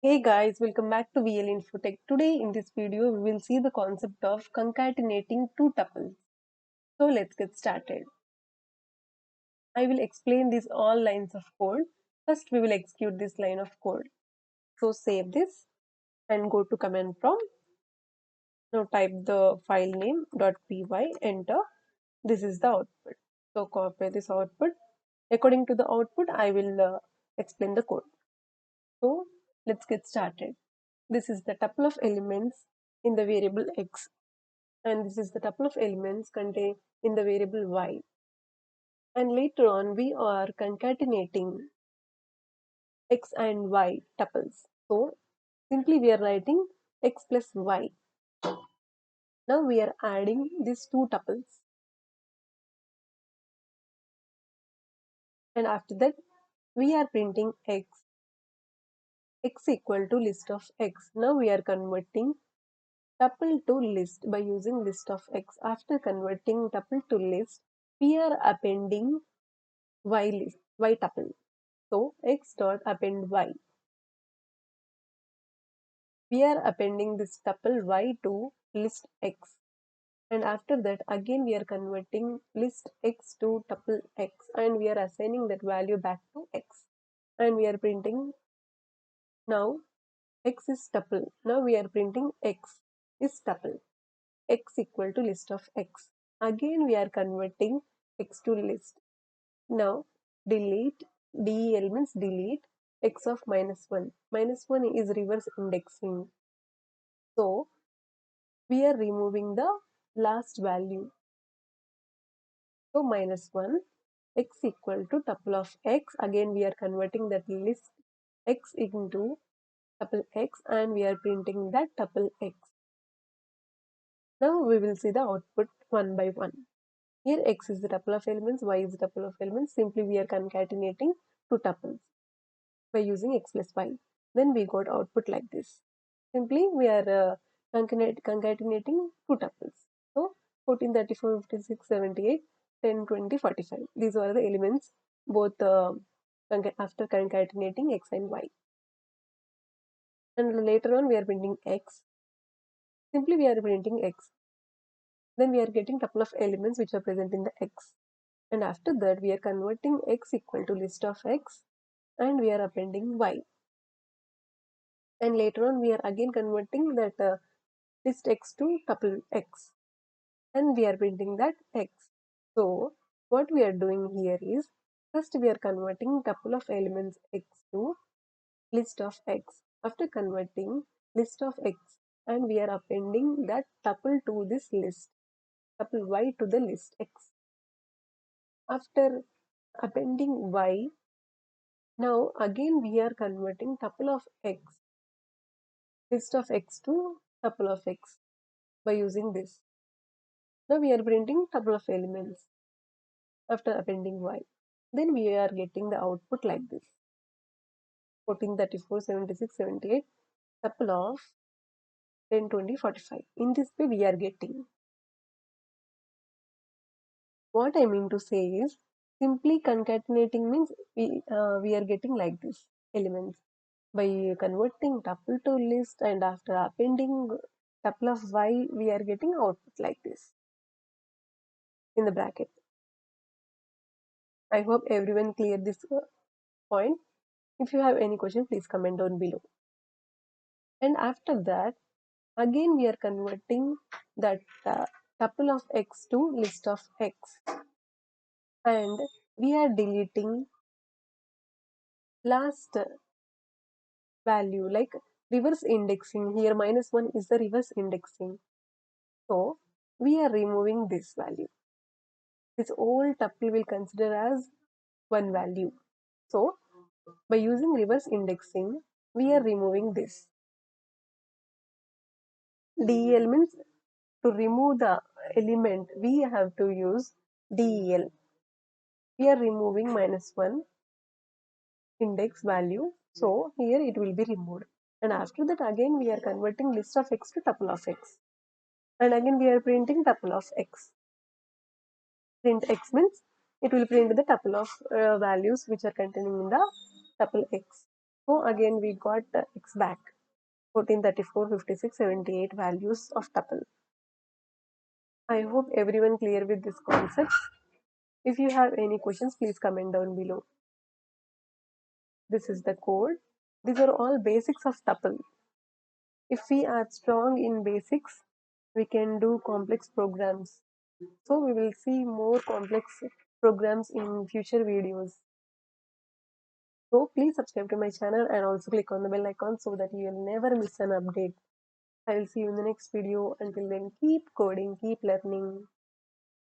Hey guys, welcome back to VL InfoTech. Today in this video, we will see the concept of concatenating two tuples. So let's get started. I will explain these all lines of code. First, we will execute this line of code. So save this and go to command prompt. Now type the file name .py, enter. This is the output. So copy this output. According to the output, I will explain the code. So let's get started. This is the tuple of elements in the variable x, and this is the tuple of elements contained in the variable y. And later on, we are concatenating x and y tuples. So simply we are writing x plus y. Now we are adding these two tuples, and after that we are printing x equal to list of x. Now we are converting tuple to list by using list of x. After converting tuple to list, we are appending y tuple. So x dot append y. We are appending this tuple y to list x, and after that again we are converting list x to tuple x, and we are assigning that value back to x, and we are printing now x is tuple. Now we are printing x is tuple, x equal to list of x. Again we are converting x to list. Now delete del means delete x of -1. -1 is reverse indexing. So we are removing the last value. So -1 x equal to tuple of x. Again we are converting that list x into tuple x, and we are printing that tuple x. Now we will see the output one by one. Here x is the tuple of elements, y is the tuple of elements. Simply we are concatenating two tuples by using x plus y. Then we got output like this. Simply we are concatenating two tuples. So 14, 34, 56, 78, 10, 20, 45. These are the elements both after concatenating x and y. And later on we are printing x. Simply we are printing x. Then we are getting couple of elements which are present in the x. And after that we are converting x equal to list of x, and we are appending y. And later on we are again converting that list x to tuple x, and we are printing that x. So what we are doing here is, first we are converting tuple of elements x to list of x. After converting list of x, and we are appending that tuple to this list, tuple y to the list x. After appending y, now again we are converting tuple of x, list of x to tuple of x by using this. Now we are printing tuple of elements after appending y. Then we are getting the output like this: 14, 34, 76, 78, tuple of 10, 20, 45. In this way we are getting. What I mean to say is, simply concatenating means we are getting like this elements by converting tuple to list, and after appending tuple of y, we are getting output like this in the bracket. I hope everyone cleared this point. If you have any question, please comment down below. And after that, again we are converting that tuple of x to list of x, and we are deleting last value, like reverse indexing. Here -1 is the reverse indexing, so we are removing this value. This whole tuple will consider as one value. So by using reverse indexing, we are removing this. Del means to remove the element, we have to use del. We are removing -1 index value, so here it will be removed. And after that again we are converting list of x to tuple of x, and again we are printing tuple of x. Print x means it will print the tuple of values which are containing in the tuple x. So again we got x back 14, 34, 56, 78 values of tuple. I hope everyone clear with this concept. If you have any questions, please comment down below. This is the code. These are all basics of tuple. If we are strong in basics, we can do complex programs. So we will see more complex programs in future videos. So please subscribe to my channel and also click on the bell icon so that you will never miss an update. I will see you in the next video. Until then, keep coding, keep learning.